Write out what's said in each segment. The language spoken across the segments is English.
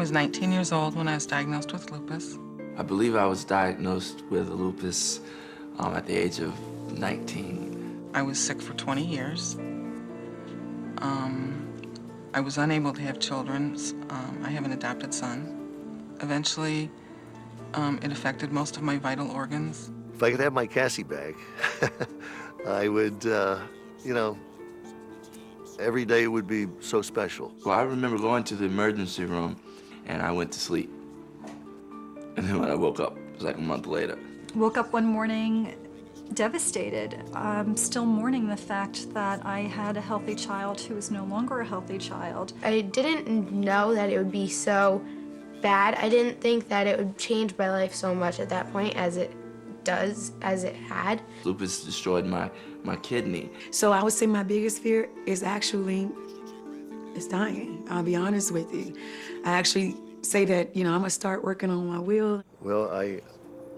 was 19 years old when I was diagnosed with lupus. I believe I was diagnosed with lupus at the age of 19. I was sick for 20 years. I was unable to have children. I have an adopted son. Eventually, it affected most of my vital organs. If I could have my Cassie back, I would, you know, every day would be so special. Well, I remember going to the emergency room and I went to sleep. And then when I woke up, it was like a month later. Woke up one morning devastated. I'm still mourning the fact that I had a healthy child who is no longer a healthy child. I didn't know that it would be so bad. I didn't think that it would change my life so much at that point as it had. Lupus destroyed my kidney. So I would say my biggest fear is actually dying. I'll be honest with you. I actually say that, you know, I'm gonna start working on my will. Well, I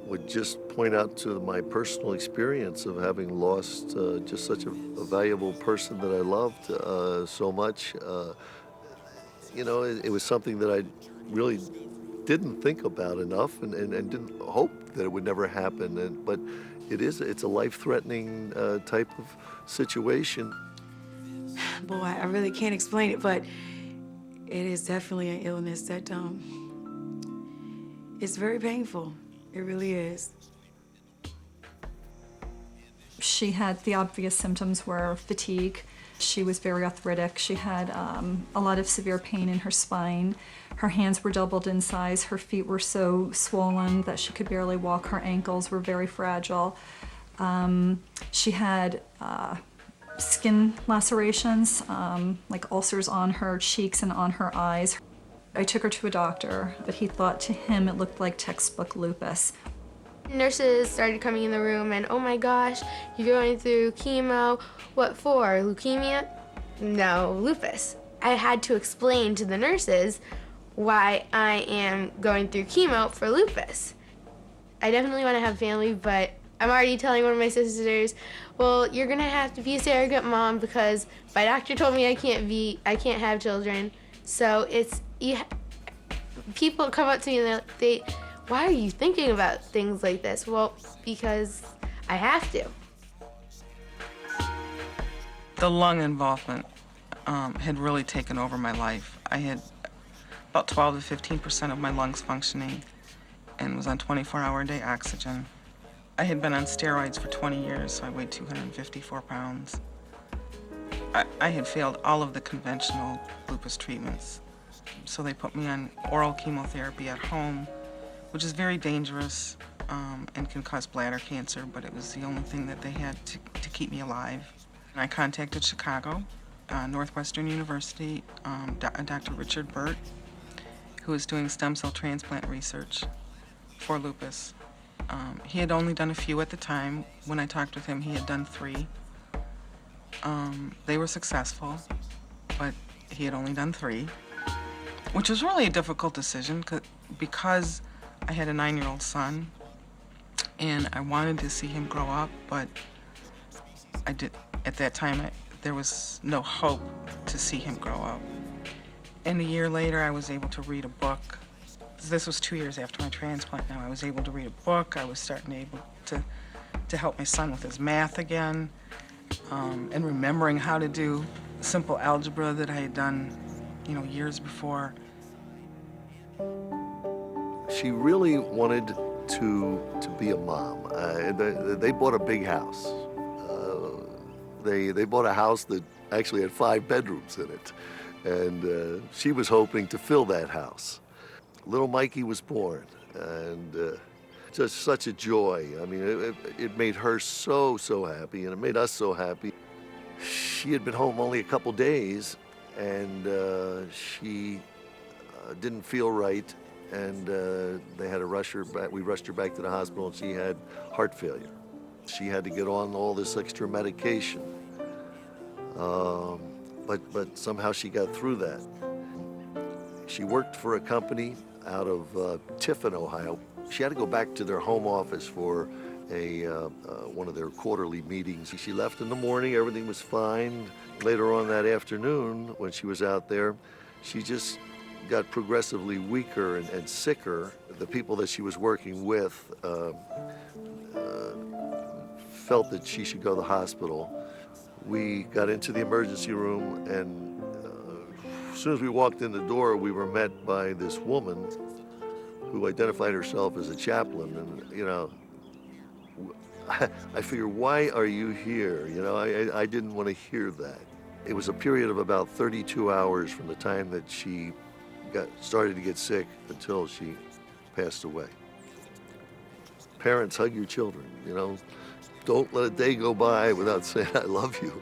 would just point out to my personal experience of having lost just such a valuable person that I loved so much. You know, it was something that I really didn't think about enough and didn't hope that it would never happen. But it's a life-threatening type of situation. Boy, I really can't explain it, but it is definitely an illness that it's very painful. It really is. She had the obvious symptoms were fatigue. She was very arthritic. She had a lot of severe pain in her spine. Her hands were doubled in size. Her feet were so swollen that she could barely walk. Her ankles were very fragile. She had skin lacerations, like ulcers on her cheeks and on her eyes. I took her to a doctor, but he thought to him it looked like textbook lupus. Nurses started coming in the room and, oh my gosh, you're going through chemo. What for? Leukemia? No, lupus. I had to explain to the nurses why I am going through chemo for lupus. I definitely want to have family, but I'm already telling one of my sisters, well, you're gonna have to be a surrogate mom because my doctor told me I can't have children. So people come up to me and why are you thinking about things like this? Well, because I have to. The lung involvement had really taken over my life. I had about 12 to 15% of my lungs functioning and was on 24-hour-a-day oxygen. I had been on steroids for 20 years, so I weighed 254 pounds. I had failed all of the conventional lupus treatments, so they put me on oral chemotherapy at home, which is very dangerous and can cause bladder cancer, but it was the only thing that they had to keep me alive. And I contacted Chicago, Northwestern University, Dr. Richard Burt, who was doing stem cell transplant research for lupus. He had only done a few at the time. When I talked with him, he had done 3. They were successful, but he had only done 3, which was really a difficult decision because I had a 9-year-old son and I wanted to see him grow up, but at that time, there was no hope to see him grow up. And a year later, I was able to read a book. This was 2 years after my transplant now. I was able to read a book. I was starting to help my son with his math again, and remembering how to do simple algebra that I had done, years before. She really wanted to be a mom. They bought a big house. They bought a house that actually had 5 bedrooms in it, and she was hoping to fill that house. Little Mikey was born, and just such a joy. I mean, it made her so happy, and it made us so happy. She had been home only a couple days, and she didn't feel right, and they had to rush her back. We rushed her back to the hospital, and she had heart failure. She had to get on all this extra medication, but somehow she got through that. She worked for a company out of Tiffin, Ohio. She had to go back to their home office for one of their quarterly meetings. She left in the morning, everything was fine. Later on that afternoon, when she was out there, she just got progressively weaker and sicker. The people that she was working with felt that she should go to the hospital. We got into the emergency room, and as soon as we walked in the door, we were met by this woman who identified herself as a chaplain. And, you know, I figured, why are you here? You know, I didn't want to hear that. It was a period of about 32 hours from the time that she started to get sick until she passed away. Parents, hug your children, you know. Don't let a day go by without saying, I love you.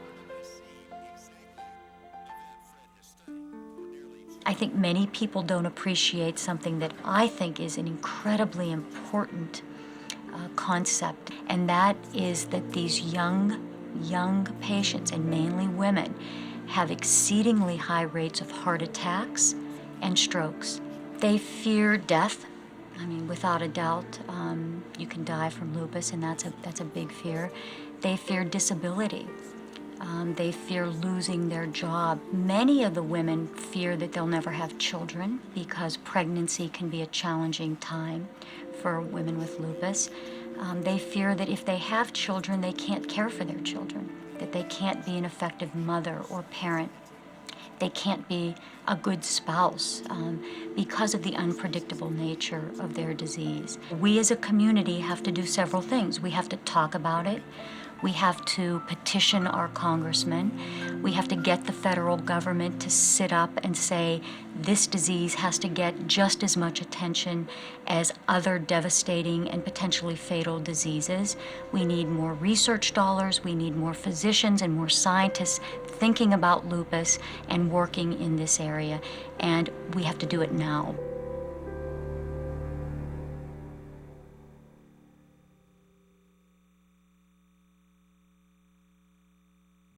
I think many people don't appreciate something that I think is an incredibly important concept, and that is that these young patients, and mainly women, have exceedingly high rates of heart attacks and strokes. They fear death. I mean, without a doubt, you can die from lupus, and that's a big fear. They fear disability. They fear losing their job. Many of the women fear that they'll never have children because pregnancy can be a challenging time for women with lupus. They fear that if they have children, they can't care for their children, that they can't be an effective mother or parent. They can't be a good spouse because of the unpredictable nature of their disease. We as a community have to do several things. We have to talk about it. We have to petition our congressmen. We have to get the federal government to sit up and say this disease has to get just as much attention as other devastating and potentially fatal diseases. We need more research dollars. We need more physicians and more scientists thinking about lupus and working in this area. And we have to do it now.